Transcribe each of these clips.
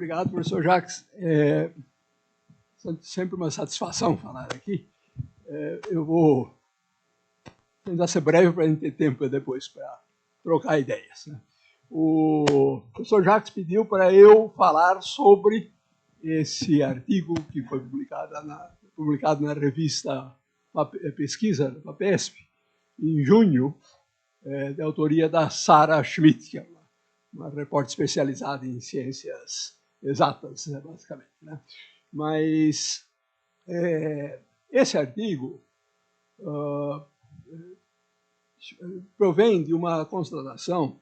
obrigado, professor Jacques. Sempre uma satisfação falar aqui. Eu vou tentar ser breve para a gente ter tempo depois para trocar ideias, né? O professor Jacques pediu para eu falar sobre esse artigo que foi publicado na revista Pesquisa, da PESP, em junho, de autoria da Sarah Schmidt, que é uma repórter especializada em ciências exatas, né, basicamente, né? Mas esse artigo provém de uma constatação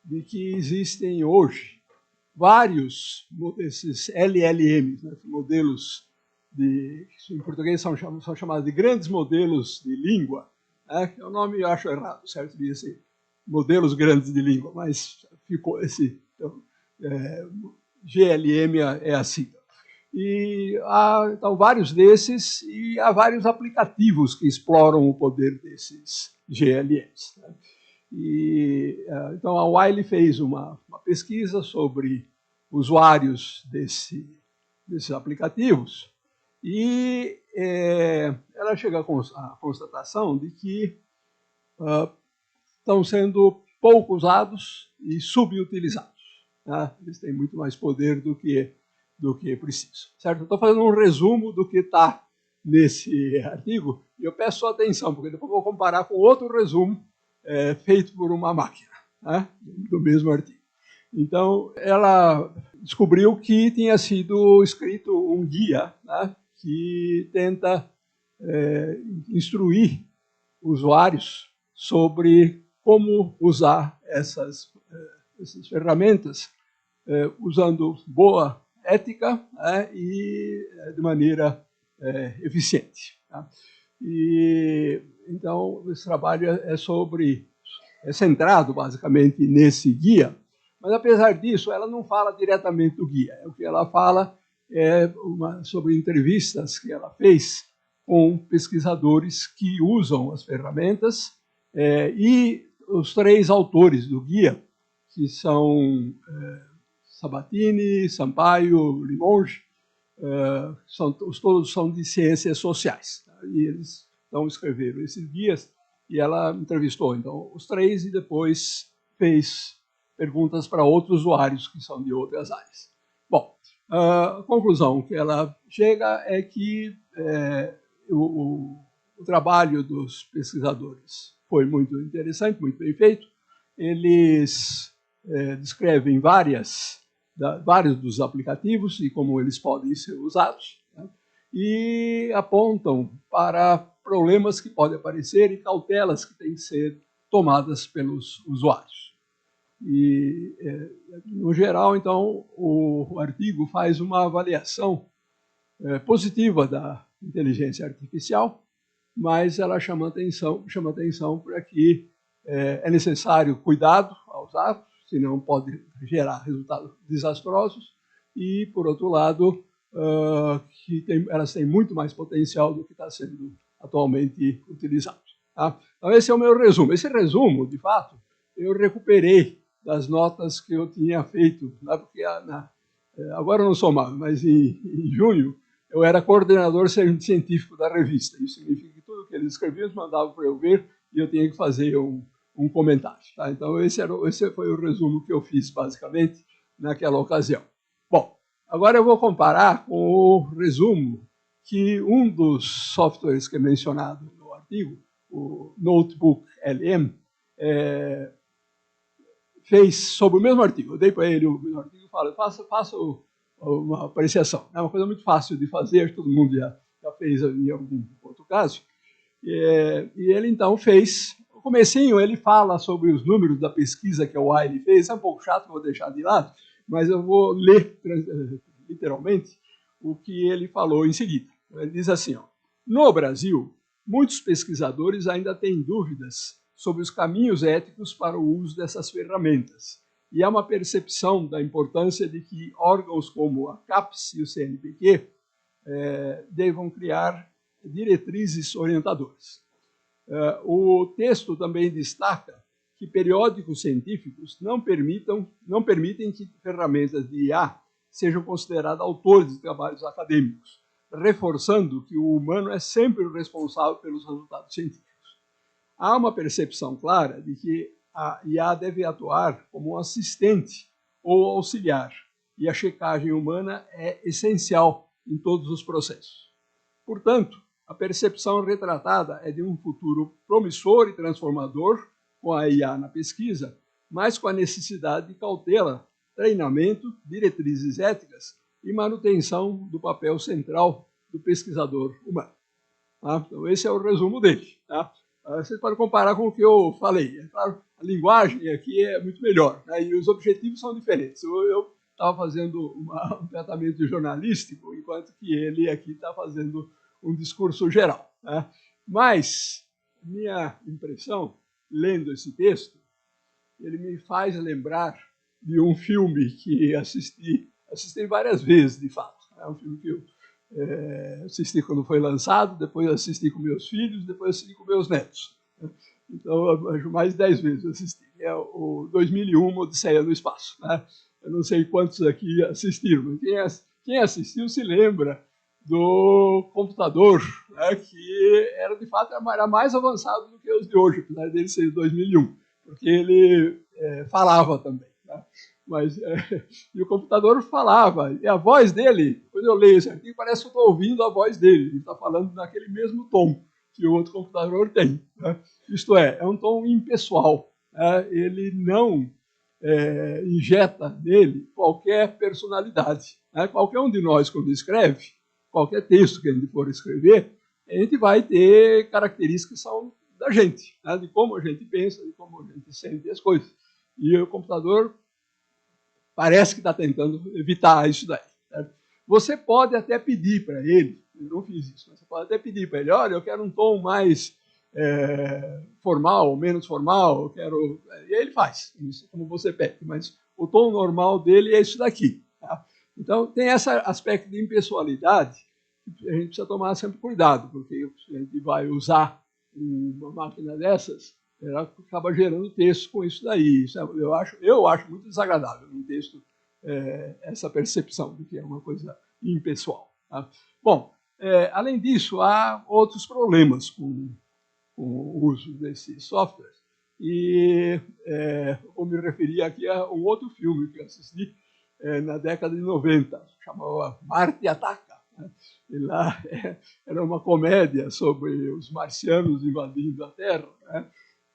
de que existem hoje vários desses LLMs, né, modelos que em português são chamados de grandes modelos de língua, né? O nome eu acho errado, certo? Devia ser modelos grandes de língua, mas ficou esse. Então, GLM é a sigla. E há então, vários desses, e há vários aplicativos que exploram o poder desses GLMs, né? Então, a Wiley fez uma pesquisa sobre usuários desses aplicativos e ela chega à constatação de que estão sendo pouco usados e subutilizados, né? Eles têm muito mais poder do que preciso, certo? Estou fazendo um resumo do que está nesse artigo e eu peço sua atenção, porque depois vou comparar com outro resumo feito por uma máquina, né, do mesmo artigo. Então, ela descobriu que tinha sido escrito um guia, né, que tenta instruir usuários sobre como usar essas ferramentas usando boa ética, né, e de maneira eficiente, tá? Então, esse trabalho é centrado basicamente nesse guia, mas apesar disso, ela não fala diretamente do guia. O que ela fala sobre entrevistas que ela fez com pesquisadores que usam as ferramentas e os 3 autores do guia, que são Sabatini, Sampaio, Limonge, todos são de ciências sociais, tá? E eles então escreveram esses guias e ela entrevistou então os 3 e depois fez perguntas para outros usuários que são de outras áreas. Bom, a conclusão que ela chega é que o trabalho dos pesquisadores foi muito interessante, muito bem feito. Eles descrevem vários dos aplicativos e como eles podem ser usados, né? E apontam para problemas que podem aparecer e cautelas que têm que ser tomadas pelos usuários. E, no geral, então, o artigo faz uma avaliação positiva da inteligência artificial, mas ela chama atenção para que é necessário cuidado ao usar, senão pode gerar resultados desastrosos, e, por outro lado, elas têm muito mais potencial do que está sendo atualmente utilizado, tá? Então, esse é o meu resumo. Esse resumo, de fato, eu recuperei das notas que eu tinha feito, né? Porque agora eu não sou mais, mas em junho eu era coordenador científico da revista. Isso significa que tudo que eles escreviam eles mandavam para eu ver e eu tinha que fazer um comentário, tá? Então, esse foi o resumo que eu fiz, basicamente, naquela ocasião. Bom, agora eu vou comparar com o resumo que um dos softwares que é mencionado no artigo, o Notebook LM, fez sobre o mesmo artigo. Eu dei para ele o mesmo artigo e falei, faça uma apreciação. É uma coisa muito fácil de fazer, todo mundo já fez em algum outro caso. E ele, então, fez. No comecinho, ele fala sobre os números da pesquisa que a Wiley fez. É um pouco chato, vou deixar de lado, mas eu vou ler literalmente o que ele falou em seguida. Ele diz assim, ó: no Brasil, muitos pesquisadores ainda têm dúvidas sobre os caminhos éticos para o uso dessas ferramentas. E há uma percepção da importância de que órgãos como a CAPES e o CNPq devam criar diretrizes orientadoras. O texto também destaca que periódicos científicos não permitem que ferramentas de IA sejam considerados autores de trabalhos acadêmicos, reforçando que o humano é sempre o responsável pelos resultados científicos. Há uma percepção clara de que a IA deve atuar como um assistente ou auxiliar, e a checagem humana é essencial em todos os processos. Portanto, a percepção retratada é de um futuro promissor e transformador com a IA na pesquisa, mas com a necessidade de cautela, treinamento, diretrizes éticas e manutenção do papel central do pesquisador humano. Tá? Então, esse é o resumo dele. Tá? Vocês podem comparar com o que eu falei. É claro, a linguagem aqui é muito melhor, né? E os objetivos são diferentes. Eu estava fazendo um tratamento jornalístico, enquanto que ele aqui está fazendo um discurso geral. Né? Mas, minha impressão, lendo esse texto, ele me faz lembrar de um filme que assisti várias vezes, de fato. É um filme que eu assisti quando foi lançado, depois assisti com meus filhos, depois assisti com meus netos. Então, mais de 10 vezes eu assisti. É o 2001, Odisseia no Espaço. Né? Eu não sei quantos aqui assistiram, mas quem assistiu se lembra do computador, né, que era, de fato, era mais avançado do que os de hoje, apesar dele ser de 2001, porque ele falava também. Né? Mas, e o computador falava, e a voz dele, quando eu leio esse artigo, parece que eu estou ouvindo a voz dele, ele está falando naquele mesmo tom que o outro computador tem. Né? Isto é um tom impessoal. Né? Ele não injeta nele qualquer personalidade. Né? Qualquer um de nós, quando escreve, qualquer texto que a gente for escrever, a gente vai ter características que são da gente, né? De como a gente pensa, de como a gente sente as coisas. E o computador parece que está tentando evitar isso daí. Certo? Você pode até pedir para ele, eu não fiz isso, mas você pode até pedir para ele, olha, eu quero um tom mais formal, menos formal, eu quero... E aí ele faz, isso como você pede, mas o tom normal dele é isso daqui. Tá? Então, tem esse aspecto de impessoalidade que a gente precisa tomar sempre cuidado, porque a gente vai usar uma máquina dessas, ela acaba gerando texto com isso daí. Isso eu acho muito desagradável no texto essa percepção de que é uma coisa impessoal. Tá? Bom, além disso, há outros problemas com o uso desses softwares. E vou me referir aqui a um outro filme que eu assisti na década de 90, chamava Marte Ataca. Né? E lá era uma comédia sobre os marcianos invadindo a Terra. Né?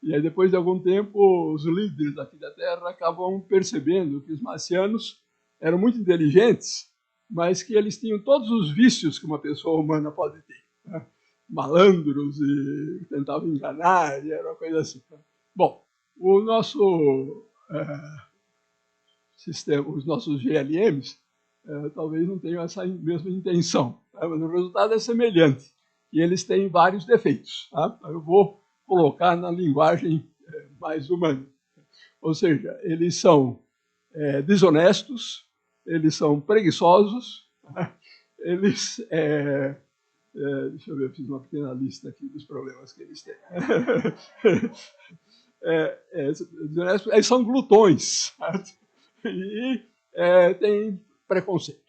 E aí, depois de algum tempo, os líderes aqui da Terra acabam percebendo que os marcianos eram muito inteligentes, mas que eles tinham todos os vícios que uma pessoa humana pode ter. Né? Malandros e tentavam enganar, e era uma coisa assim. Bom, o nosso sistema, os nossos GLMs, talvez não tenham essa mesma intenção, tá? Mas o resultado é semelhante, e eles têm vários defeitos. Tá? Eu vou colocar na linguagem mais humana. Ou seja, eles são desonestos, eles são preguiçosos, tá? Eles... deixa eu ver, eu fiz uma pequena lista aqui dos problemas que eles têm. Eles são glutões, certo? E têm preconceito.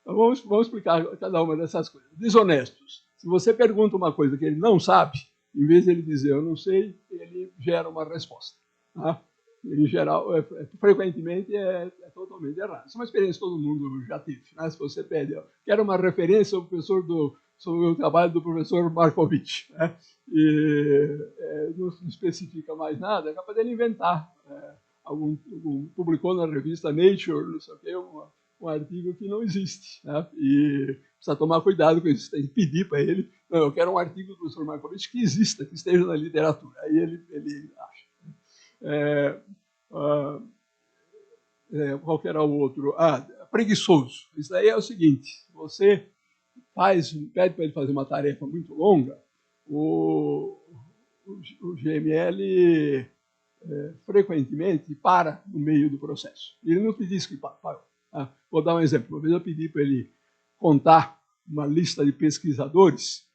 Então, vamos explicar cada uma dessas coisas. Desonestos. Se você pergunta uma coisa que ele não sabe, em vez de ele dizer eu não sei, ele gera uma resposta. Tá? Em geral, frequentemente é totalmente errado. Isso é uma experiência que todo mundo já teve. Né? Se você pede, quero uma referência sobre o trabalho do professor Markovitch, né? E não especifica mais nada, é capaz dele inventar. Publicou na revista Nature, não sei o quê, um artigo que não existe. Né? E precisa tomar cuidado com isso, tem que pedir para ele, não, eu quero um artigo do professor Markovitch que exista, que esteja na literatura. Aí ele acha. Qual que era o outro? Preguiçoso. Isso daí é o seguinte, você pede para ele fazer uma tarefa muito longa, o GML frequentemente para no meio do processo. Ele não te diz que parou. Tá? Vou dar um exemplo. Uma vez eu pedi para ele contar uma lista de pesquisadores,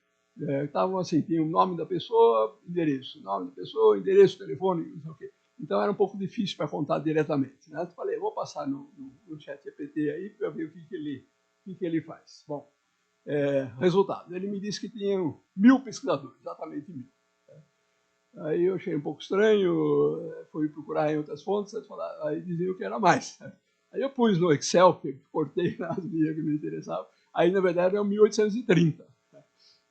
estavam assim, tinha o nome da pessoa, endereço, nome da pessoa, endereço, telefone, não sei o quê. Então era um pouco difícil para contar diretamente, né? Eu falei, vou passar no chat GPT aí para ver o que ele faz. Bom, resultado, ele me disse que tinha 1.000 pesquisadores, exatamente 1.000. Aí eu achei um pouco estranho, fui procurar em outras fontes, aí diziam que era mais. Aí eu pus no Excel, que cortei nas linhas que me interessavam, aí na verdade é 1830.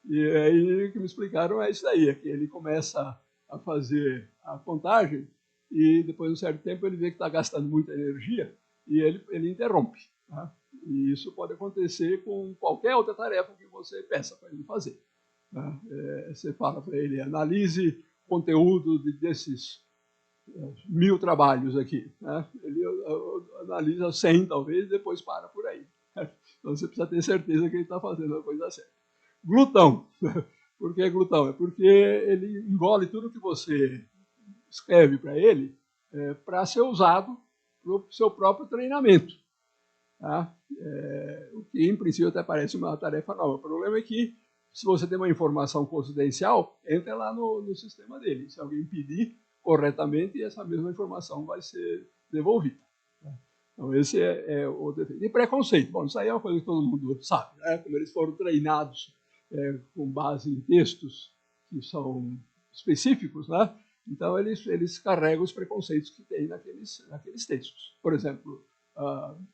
E aí o que me explicaram é isso daí, é que ele começa a fazer a contagem e depois de um certo tempo ele vê que está gastando muita energia e ele interrompe. Tá? E isso pode acontecer com qualquer outra tarefa que você peça para ele fazer. Tá? Você fala para ele, analise conteúdo desses 1.000 trabalhos aqui. Né? Ele analisa 100, talvez, e depois para por aí. Então você precisa ter certeza que ele está fazendo a coisa certa. Glutão. Por que glutão? É porque ele engole tudo que você escreve para ele para ser usado para o seu próprio treinamento. Tá? O que, em princípio, até parece uma tarefa nova. O problema é que, se você tem uma informação confidencial, entra lá no sistema dele. Se alguém pedir corretamente, essa mesma informação vai ser devolvida. Então, esse é o defeito. E preconceito. Bom, isso aí é uma coisa que todo mundo sabe, né? Como eles foram treinados com base em textos que são específicos, né? Então, eles carregam os preconceitos que tem naqueles textos. Por exemplo,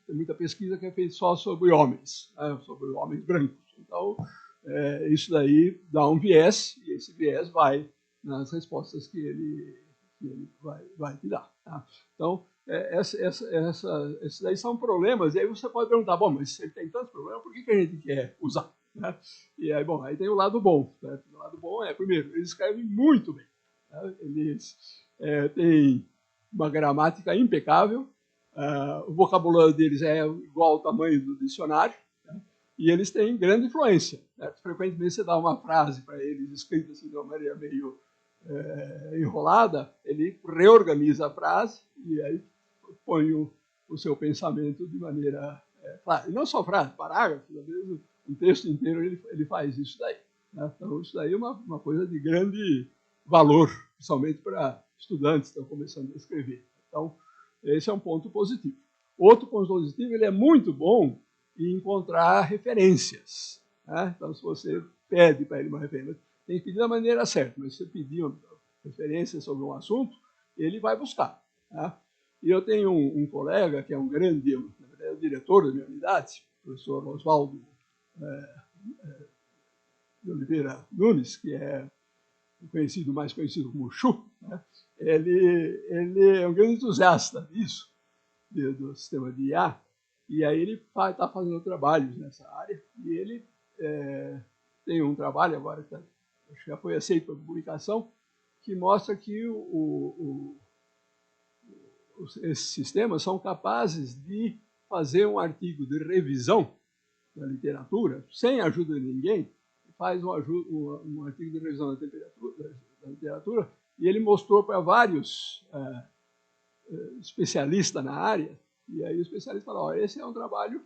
tem muita pesquisa que é feita só sobre homens, né? Sobre homens brancos. Então, isso daí dá um viés, e esse viés vai nas respostas que ele vai te dar. Tá? Então, esses daí são problemas, e aí você pode perguntar, bom, mas se ele tem tantos problemas, por que a gente quer usar? Né? E aí, bom, aí tem o lado bom. Né? O lado bom é, primeiro, eles escrevem muito bem. Né? Eles têm uma gramática impecável, o vocabulário deles é igual ao tamanho do dicionário, né? E eles têm grande influência. Né? Frequentemente você dá uma frase para eles escrita assim, de uma maneira meio enrolada, ele reorganiza a frase e aí põe o seu pensamento de maneira clara. E não só frase, parágrafos, às vezes um texto inteiro ele faz isso daí. Né? Então, isso daí é uma coisa de grande valor, principalmente para estudantes que estão começando a escrever. Então, esse é um ponto positivo. Outro ponto positivo, ele é muito bom em encontrar referências. Né? Então, se você pede para ele uma referência, tem que pedir da maneira certa, mas se você pedir uma referência sobre um assunto, ele vai buscar. Tá? E eu tenho um colega que é um grande, na verdade, é o diretor da minha unidade, o professor Oswaldo de Oliveira Nunes, que é mais conhecido como Chu. Né? Ele é um grande entusiasta disso, do sistema de IA, e aí ele está fazendo trabalhos nessa área, e ele tem um trabalho agora que acho que já foi aceito para publicação, que mostra que esses sistemas são capazes de fazer um artigo de revisão da literatura, sem a ajuda de ninguém, faz um artigo de revisão da literatura, e ele mostrou para vários especialistas na área, e aí o especialista falou, esse é um trabalho,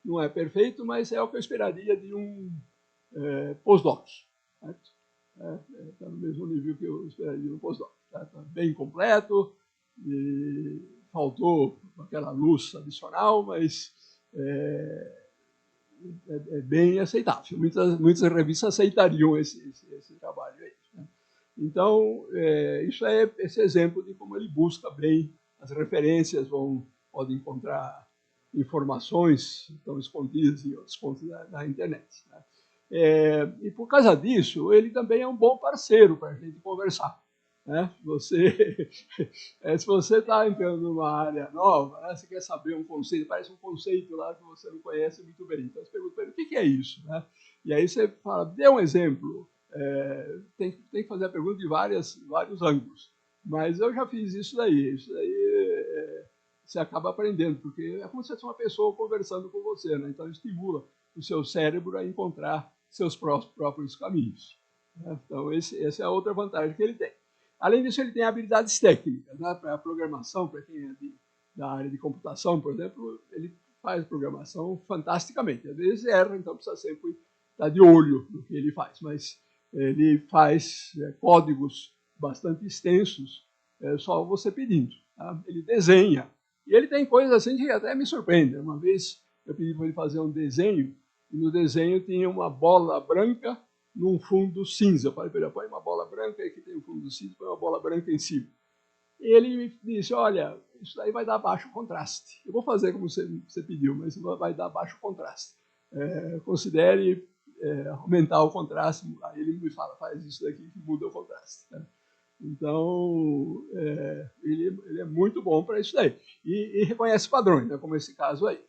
não é perfeito, mas é o que eu esperaria de um pós-doc. Está no mesmo nível que eu esperaria de um pós-doc. Está bem completo, e faltou aquela luz adicional, mas é bem aceitável. Muitas revistas aceitariam esse trabalho aí. Né? Então, isso é esse exemplo de como ele busca bem as referências, pode encontrar informações que estão escondidas em outros pontos da internet. Né? E por causa disso, ele também é um bom parceiro para a gente conversar. Né? Se você está entrando numa área nova, né, você quer saber um conceito, parece um conceito lá que você não conhece muito bem. Então você pergunta para ele, o que é isso? Né? E aí você fala, dê um exemplo. Tem que fazer a pergunta de vários ângulos. Mas eu já fiz isso daí. Isso daí você acaba aprendendo, porque é como se fosse uma pessoa conversando com você. Né? Então estimula o seu cérebro a encontrar seus próprios caminhos. Né? Então essa é a outra vantagem que ele tem. Além disso, ele tem habilidades técnicas, né? Para a programação, para quem é da área de computação, por exemplo, ele faz programação fantasticamente. Às vezes erra, então precisa sempre estar de olho no que ele faz. Mas ele faz códigos bastante extensos é só você pedindo. Tá? Ele desenha. E ele tem coisas assim que até me surpreendem. Uma vez eu pedi para ele fazer um desenho, e no desenho tinha uma bola branca num fundo cinza. Eu falei para ele, põe uma bola branca aí que tem um fundo cinza, põe uma bola branca em cima. E ele me disse, olha, isso aí vai dar baixo contraste. Eu vou fazer como você pediu, mas vai dar baixo contraste. Considere aumentar o contraste. Aí ele me fala, faz isso daqui que muda o contraste. Né? Então, ele é muito bom para isso daí. E reconhece padrões, né, como esse caso aí.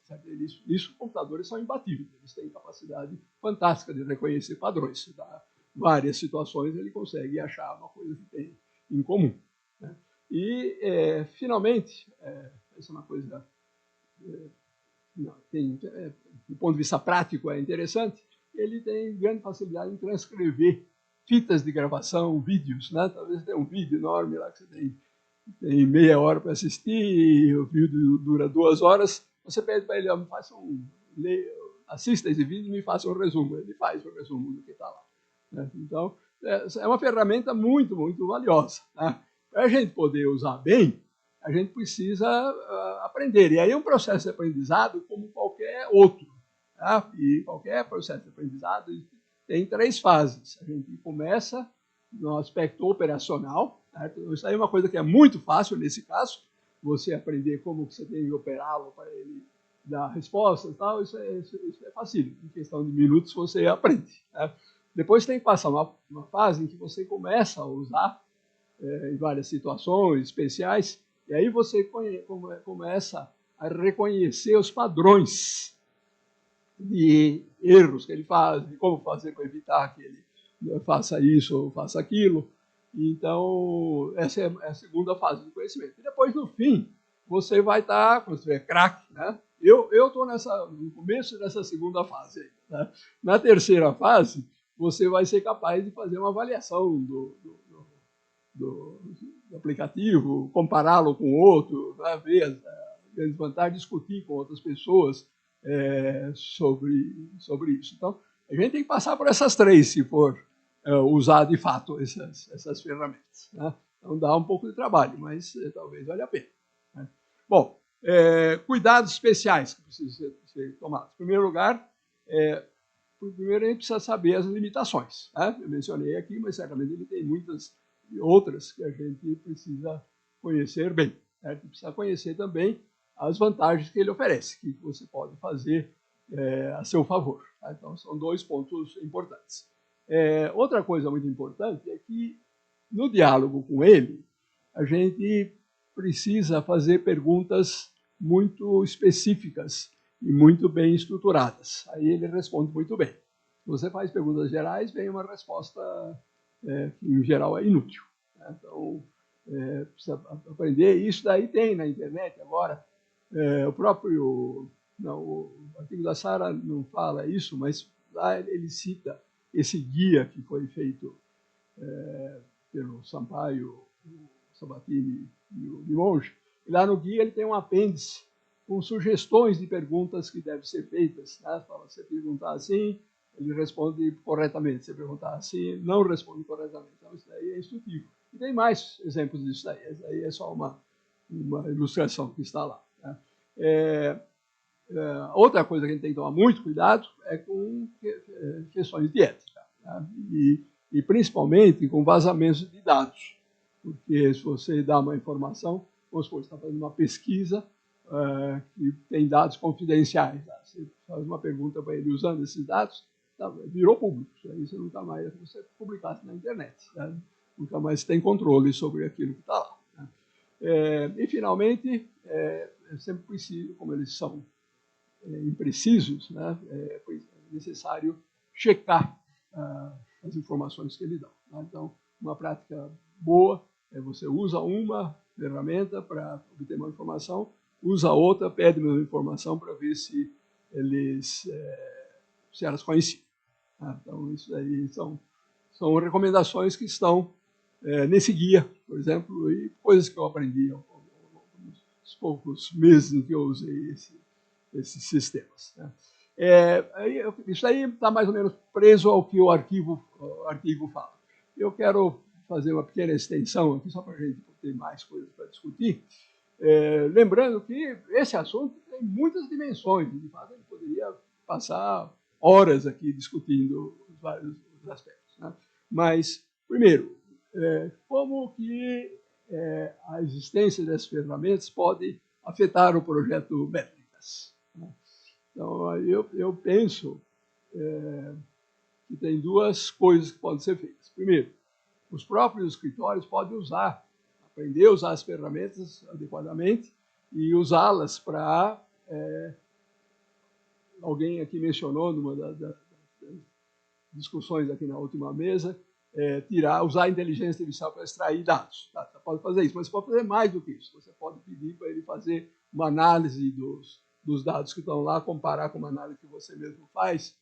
Isso, computadores são imbatíveis. Eles têm capacidade fantástica de reconhecer padrões. Se dá várias situações, ele consegue achar uma coisa que tem em comum. Né? E, finalmente, essa é uma coisa... do ponto de vista prático, é interessante. Ele tem grande facilidade em transcrever fitas de gravação, vídeos, né? Talvez tenha um vídeo enorme lá que você tem meia hora para assistir, e o vídeo dura 2 horas, você pede para ele, assista esse vídeo e me faça um resumo. Ele faz o resumo do que está lá. Né? Então, é uma ferramenta muito, muito valiosa. Né? Para a gente poder usar bem, a gente precisa aprender. E aí é um processo de aprendizado como qualquer outro. Tá? E qualquer processo de aprendizado tem 3 fases. A gente começa no aspecto operacional. Certo? Isso aí é uma coisa que é muito fácil nesse caso. Você aprender como você tem que operá-lo para ele dar respostas e tal. Isso é fácil. Em questão de minutos você aprende. Né? Depois tem que passar uma fase em que você começa a usar em várias situações especiais, e aí você começa a reconhecer os padrões de erros que ele faz, de como fazer para evitar que ele faça isso ou faça aquilo. Então, essa é a segunda fase do conhecimento. E depois, no fim, você vai estar, quando você é craque, né? Eu estou no começo dessa segunda fase. Né? Na terceira fase, você vai ser capaz de fazer uma avaliação do aplicativo, compará-lo com outro, ver as grandes vantagens, discutir com outras pessoas sobre isso. Então, a gente tem que passar por essas 3, se for usar de fato essas ferramentas. Né? Então, dá um pouco de trabalho, mas talvez valha a pena. Né? Bom, cuidados especiais que precisam ser tomados. Em primeiro lugar, primeiro a gente precisa saber as limitações. Né? Eu mencionei aqui, mas certamente ele tem muitas outras que a gente precisa conhecer bem. A gente precisa conhecer também as vantagens que ele oferece, que você pode fazer a seu favor. Tá? Então, são 2 pontos importantes. Outra coisa muito importante é que, no diálogo com ele, a gente precisa fazer perguntas muito específicas e muito bem estruturadas. Aí ele responde muito bem. Se você faz perguntas gerais, vem uma resposta que, em geral, é inútil. Né? Então, precisa aprender. Isso daí tem na internet agora. O próprio... Não, o artigo da Sara não fala isso, mas lá ele cita esse guia que foi feito pelo Sampaio, o Sabatini e o Limonge. E lá no guia ele tem um apêndice com sugestões de perguntas que devem ser feitas. Né? Fala, se perguntar assim, ele responde corretamente. Se perguntar assim, não responde corretamente. Então, isso daí é instrutivo. E tem mais exemplos disso daí. Isso daí é só uma ilustração que está lá. Né? Outra coisa que a gente tem que tomar muito cuidado é com questões de ética. Né? E principalmente com vazamentos de dados. Porque se você dá uma informação, vamos supor, você está fazendo uma pesquisa que tem dados confidenciais. Tá? Você faz uma pergunta para ele usando esses dados, tá, virou público. Isso aí você nunca mais, você publicasse na internet. Tá? Nunca mais tem controle sobre aquilo que está lá. Né? E, finalmente, é sempre preciso, como eles são imprecisos, né, é necessário checar as informações que ele dá. Né? Então, uma prática boa é você usa uma ferramenta para obter uma informação, usa outra, pede uma informação para ver se elas coincidem. Né? Então, isso aí são recomendações que estão nesse guia, por exemplo, e coisas que eu aprendi nos poucos meses em que eu usei esses sistemas. Né? Isso aí está mais ou menos preso ao que o artigo fala. Eu quero fazer uma pequena extensão aqui, só para a gente ter mais coisas para discutir. Lembrando que esse assunto tem muitas dimensões, de fato, ele poderia passar horas aqui discutindo os vários aspectos, né? Mas, primeiro, como que a existência dessas ferramentas pode afetar o projeto Métricas, né? Então, eu penso que tem duas coisas que podem ser feitas. Primeiro, os próprios escritórios podem aprender a usar as ferramentas adequadamente e usá-las para... alguém aqui mencionou numa das discussões aqui na última mesa, usar a inteligência artificial para extrair dados. Tá? Você pode fazer isso, mas você pode fazer mais do que isso. Você pode pedir para ele fazer uma análise dos dados que estão lá, comparar com uma análise que você mesmo faz.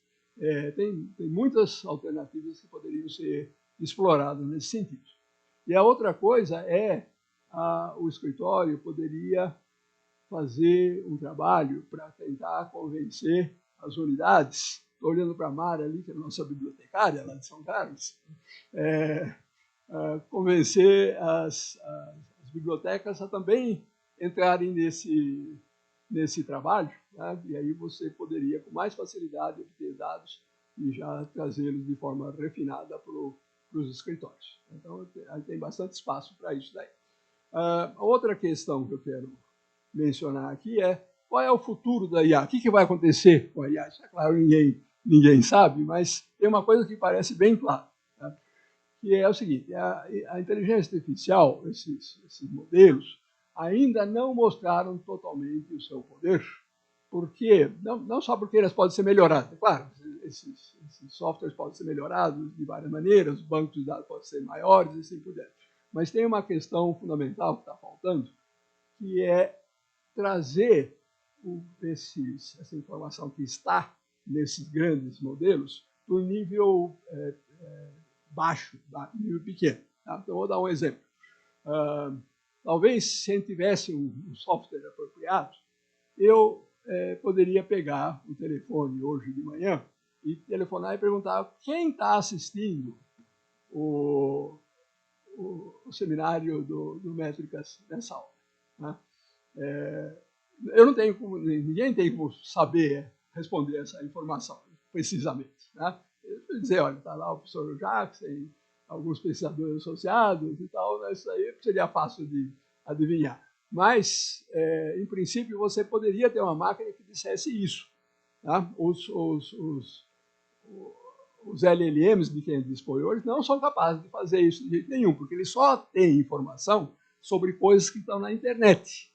Tem muitas alternativas que poderiam ser exploradas nesse sentido. E a outra coisa o escritório poderia fazer um trabalho para tentar convencer as unidades. Estou olhando para a Mara ali, que é a nossa bibliotecária lá de São Carlos, convencer as bibliotecas a também entrarem nesse trabalho, né? E aí você poderia, com mais facilidade, obter dados e já trazê-los de forma refinada para os escritórios. Então, tem bastante espaço para isso daí. A outra questão que eu quero mencionar aqui qual é o futuro da IA? O que vai acontecer com a IA? Isso é claro, ninguém sabe, mas tem uma coisa que parece bem clara, né? Que é o seguinte: a inteligência artificial, esses modelos, ainda não mostraram totalmente o seu poder, porque não só porque elas podem ser melhoradas, claro, esses softwares podem ser melhorados de várias maneiras, os bancos de dados podem ser maiores e assim por diante, mas tem uma questão fundamental que está faltando, que é trazer essa informação que está nesses grandes modelos para um nível baixo, nível pequeno. Tá? Então, vou dar um exemplo. Talvez, se a gente tivesse um software apropriado, eu poderia pegar o telefone hoje de manhã e telefonar e perguntar quem está assistindo o seminário do Métricas nessa aula, né? Eu não tenho como, ninguém tem como saber responder essa informação precisamente, né? Eu vou dizer, olha, está lá o professor Jacques, tem alguns pesquisadores associados e tal, né? Isso aí seria fácil de adivinhar. Mas, em princípio, você poderia ter uma máquina que dissesse isso, tá? Os LLMs de quem dispõe hoje não são capazes de fazer isso de jeito nenhum, porque eles só têm informação sobre coisas que estão na internet,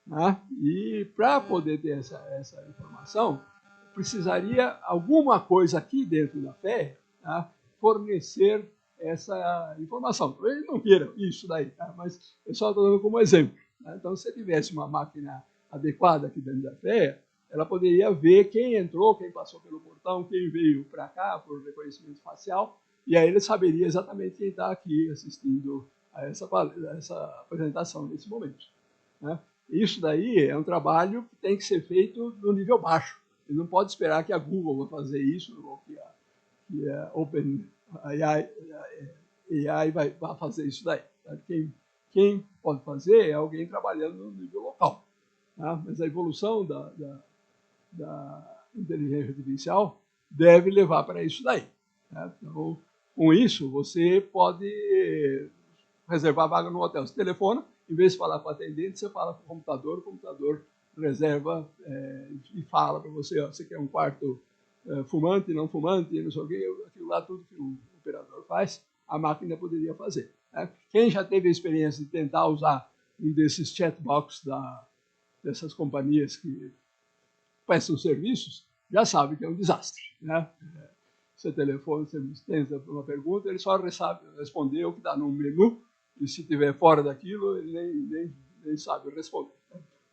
né? E para poder ter essa informação, precisaria alguma coisa aqui dentro da FEA, tá? Fornecer essa informação. Talvez ele não queira isso daí, tá? Mas eu só estou dando como exemplo, né? Então, se tivesse uma máquina adequada aqui dentro da FEA, ela poderia ver quem entrou, quem passou pelo portão, quem veio para cá por reconhecimento facial, e aí ele saberia exatamente quem está aqui assistindo a essa apresentação nesse momento, né? Isso daí é um trabalho que tem que ser feito no nível baixo. Ele não pode esperar que a Google vai fazer isso, ou que a OpenAI vai fazer isso daí. Quem pode fazer é alguém trabalhando no nível local, tá? Mas a evolução da inteligência artificial deve levar para isso daí, tá? Então, com isso, você pode reservar vaga no hotel. Você telefona, em vez de falar com o atendente, você fala com o computador reserva e fala para você, ó, você quer um quarto fumante, não fumante, não sei o quê, aquilo lá, tudo que o operador faz, a máquina poderia fazer, né? Quem já teve a experiência de tentar usar um desses chatbox dessas companhias que prestam serviços, já sabe que é um desastre, né? Você telefona, você tenta uma pergunta, ele só sabe responder o que está no menu, e se estiver fora daquilo, ele nem sabe responder.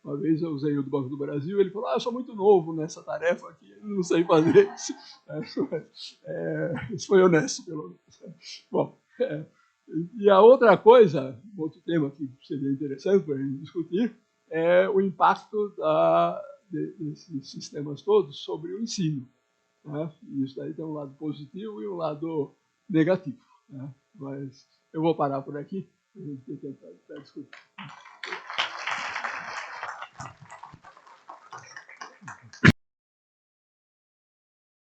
Uma vez eu usei o do Banco do Brasil, ele falou, eu sou muito novo nessa tarefa aqui, não sei fazer isso. Isso foi honesto, pelo menos. Bom, e a outra coisa, outro tema que seria interessante para a gente discutir, é o impacto desses sistemas todos sobre o ensino, né? Isso daí tem um lado positivo e um lado negativo, né? Mas eu vou parar por aqui. A gente tem tempo para discutir.